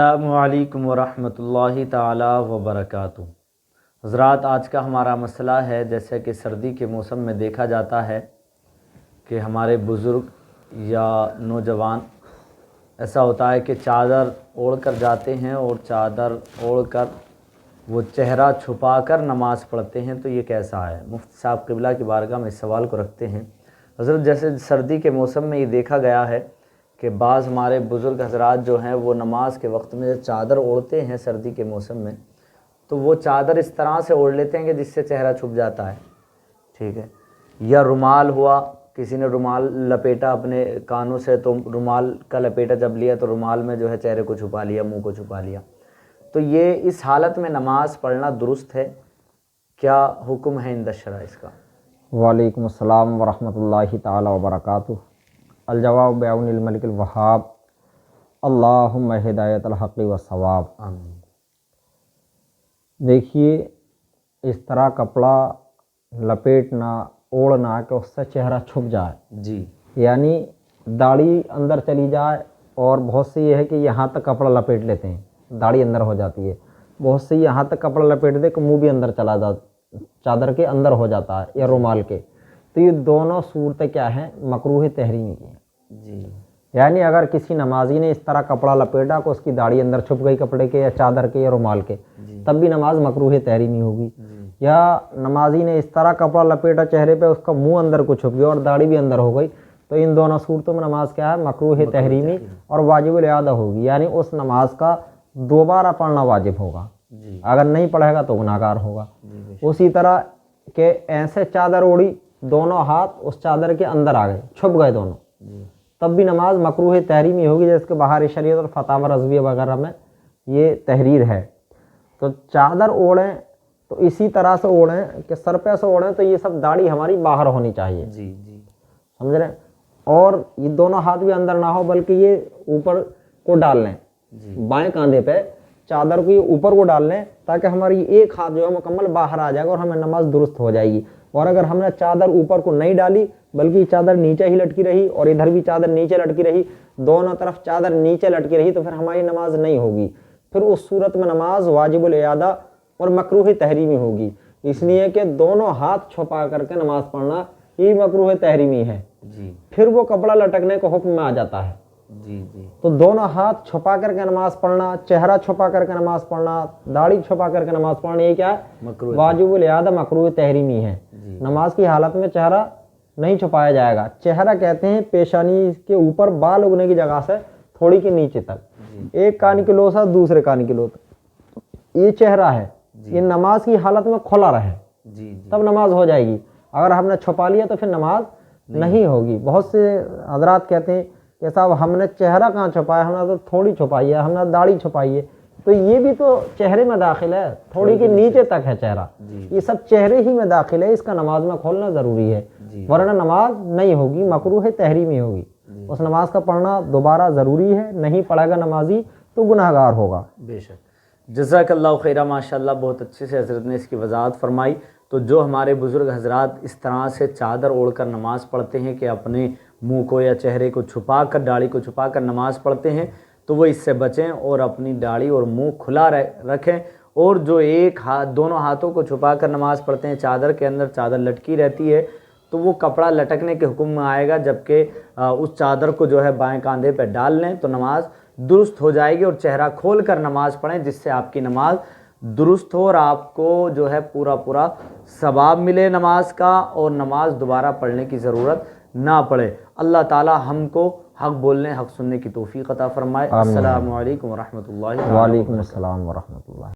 السلام علیکم ورحمۃ اللہ تعالی وبرکاتہ۔ حضرات، آج کا ہمارا مسئلہ ہے، جیسے کہ سردی کے موسم میں دیکھا جاتا ہے کہ ہمارے بزرگ یا نوجوان ایسا ہوتا ہے کہ چادر اوڑھ کر جاتے ہیں اور چادر اوڑھ کر وہ چہرہ چھپا کر نماز پڑھتے ہیں، تو یہ کیسا ہے؟ مفتی صاحب قبلہ کی بارگاہ میں اس سوال کو رکھتے ہیں۔ حضرت، جیسے سردی کے موسم میں یہ دیکھا گیا ہے کہ بعض ہمارے بزرگ حضرات جو ہیں وہ نماز کے وقت میں چادر اوڑھتے ہیں سردی کے موسم میں، تو وہ چادر اس طرح سے اوڑھ لیتے ہیں کہ جس سے چہرہ چھپ جاتا ہے، ٹھیک ہے، یا رومال ہوا، کسی نے رومال لپیٹا اپنے کانوں سے، تو رومال کا لپیٹا جب لیا تو رومال میں جو ہے چہرے کو چھپا لیا، منہ کو چھپا لیا، تو یہ اس حالت میں نماز پڑھنا درست ہے؟ کیا حکم ہے عند الشرع اس کا؟ وعلیکم السلام ورحمۃ اللہ تعالی وبرکاتہ۔ الجواب بعون الملک الوہاب، اللہم ہدایت الحق والصواب۔ آمین۔ دیکھیے، اس طرح کپڑا لپیٹنا، اوڑھنا کہ اس سے چہرہ چھپ جائے، جی، یعنی داڑھی اندر چلی جائے، اور بہت سے یہ ہے کہ یہاں تک کپڑا لپیٹ لیتے ہیں، داڑھی اندر ہو جاتی ہے، بہت سے یہاں تک کپڑا لپیٹ دے کہ منہ بھی اندر چلا جاتا، چادر کے اندر ہو جاتا ہے یا رومال کے، تو یہ دونوں صورتیں کیا ہیں؟ مکروہ تحریمی کی ہیں۔ جی، یعنی اگر کسی نمازی نے اس طرح کپڑا لپیٹا کہ اس کی داڑھی اندر چھپ گئی کپڑے کے یا چادر کے یا رومال کے، تب بھی نماز مکروہ تحریمی ہوگی۔ یا نمازی نے اس طرح کپڑا لپیٹا چہرے پہ، اس کا منہ اندر کو چھپ گیا اور داڑھی بھی اندر ہو گئی، تو ان دونوں صورتوں میں نماز کیا ہے؟ مکروہ تحریمی اور واجب الاعادہ ہوگی، یعنی اس نماز کا دوبارہ پڑھنا واجب ہوگا، اگر نہیں پڑھے گا تو گناہ گار ہوگا۔ اسی طرح کہ ایسے چادر اوڑھی، دونوں ہاتھ اس چادر کے اندر آ گئے، چھپ گئے دونوں، تب بھی نماز مکروہ تحریمی ہوگی، جیسے کہ بہار شریعت اور فتاوی رضویہ وغیرہ میں یہ تحریر ہے۔ تو چادر اوڑھیں تو اسی طرح سے اوڑھیں کہ سر پہ سے اوڑھیں تو یہ سب داڑھی ہماری باہر ہونی چاہیے، جی، جی، سمجھ رہے ہیں، اور یہ دونوں ہاتھ بھی اندر نہ ہو بلکہ یہ اوپر کو ڈال لیں، بائیں کاندھے پہ چادر کو یہ اوپر کو ڈال لیں، تاکہ ہماری ایک ہاتھ جو ہے مکمل باہر آ جائے گا اور ہمیں نماز درست ہو جائے گی۔ اور اگر ہم نے چادر اوپر کو نہیں ڈالی بلکہ چادر نیچے ہی لٹکی رہی اور ادھر بھی چادر نیچے لٹکی رہی، دونوں طرف چادر نیچے لٹکی رہی، تو پھر ہماری نماز نہیں ہوگی، پھر اس صورت میں نماز واجب الاعادہ اور مکروہ تحریمی ہوگی، اس لیے کہ دونوں ہاتھ چھپا کر کے نماز پڑھنا یہ مکروہ تحریمی ہے، پھر وہ کپڑا لٹکنے کو حکم میں آ جاتا ہے۔ جی، جی، تو دونوں ہاتھ چھپا کر کے نماز پڑھنا، چہرہ چھپا کر کے نماز پڑھنا، داڑھی چھپا کر کے نماز پڑھنا، یہ کیا ہے؟ واجب الاعادہ مکروہ تحریمی ہے۔ نماز کی حالت میں چہرہ نہیں چھپایا جائے گا۔ چہرہ کہتے ہیں پیشانی کے اوپر بال اگنے کی جگہ سے تھوڑی کے نیچے تک، ایک کان کی لو سے دوسرے کان کی لو تک، یہ چہرہ ہے، یہ نماز کی حالت میں کھلا رہے، تب نماز ہو جائے گی۔ اگر ہم نے چھپا لیا تو پھر نماز نہیں ہوگی۔ بہت سے حضرات کہتے ہیں کہ صاحب ہم نے چہرہ کہاں چھپایا، ہم نے تو تھوڑی چھپائی ہے، ہم نے داڑھی چھپائی ہے، تو یہ بھی تو چہرے میں داخل ہے، تھوڑی کے نیچے تک ہے چہرہ، یہ سب چہرے ہی میں داخل ہے، اس کا نماز میں کھولنا ضروری ہے، ورنہ نماز نہیں ہوگی، مکروہ تحریمی ہوگی۔ اس نماز کا پڑھنا دوبارہ ضروری ہے، نہیں پڑھے گا نمازی تو گناہ گار ہوگا۔ بے شک۔ جزاک اللہ خیرہ، ماشاءاللہ، بہت اچھے سے حضرت نے اس کی وضاحت فرمائی۔ تو جو ہمارے بزرگ حضرات اس طرح سے چادر اوڑھ کر نماز پڑھتے ہیں کہ اپنے منہ کو یا چہرے کو چھپا کر، داڑھی کو چھپا کر نماز پڑھتے ہیں، تو وہ اس سے بچیں اور اپنی داڑھی اور منہ کھلا رکھیں۔ اور جو ایک ہاتھ، دونوں ہاتھوں کو چھپا کر نماز پڑھتے ہیں، چادر کے اندر چادر لٹکی رہتی ہے، تو وہ کپڑا لٹکنے کے حکم میں آئے گا، جبکہ اس چادر کو جو ہے بائیں کاندھے پہ ڈال لیں تو نماز درست ہو جائے گی، اور چہرہ کھول کر نماز پڑھیں، جس سے آپ کی نماز درست ہو اور آپ کو جو ہے پورا ثواب ملے نماز کا، اور نماز دوبارہ پڑھنے کی ضرورت نہ پڑے۔ اللہ تعالی ہم کو حق بولنے، حق سننے کی توفیق عطا فرمائے۔ السلام علیکم ورحمۃ اللہ۔ وعلیکم السلام ورحمۃ اللہ۔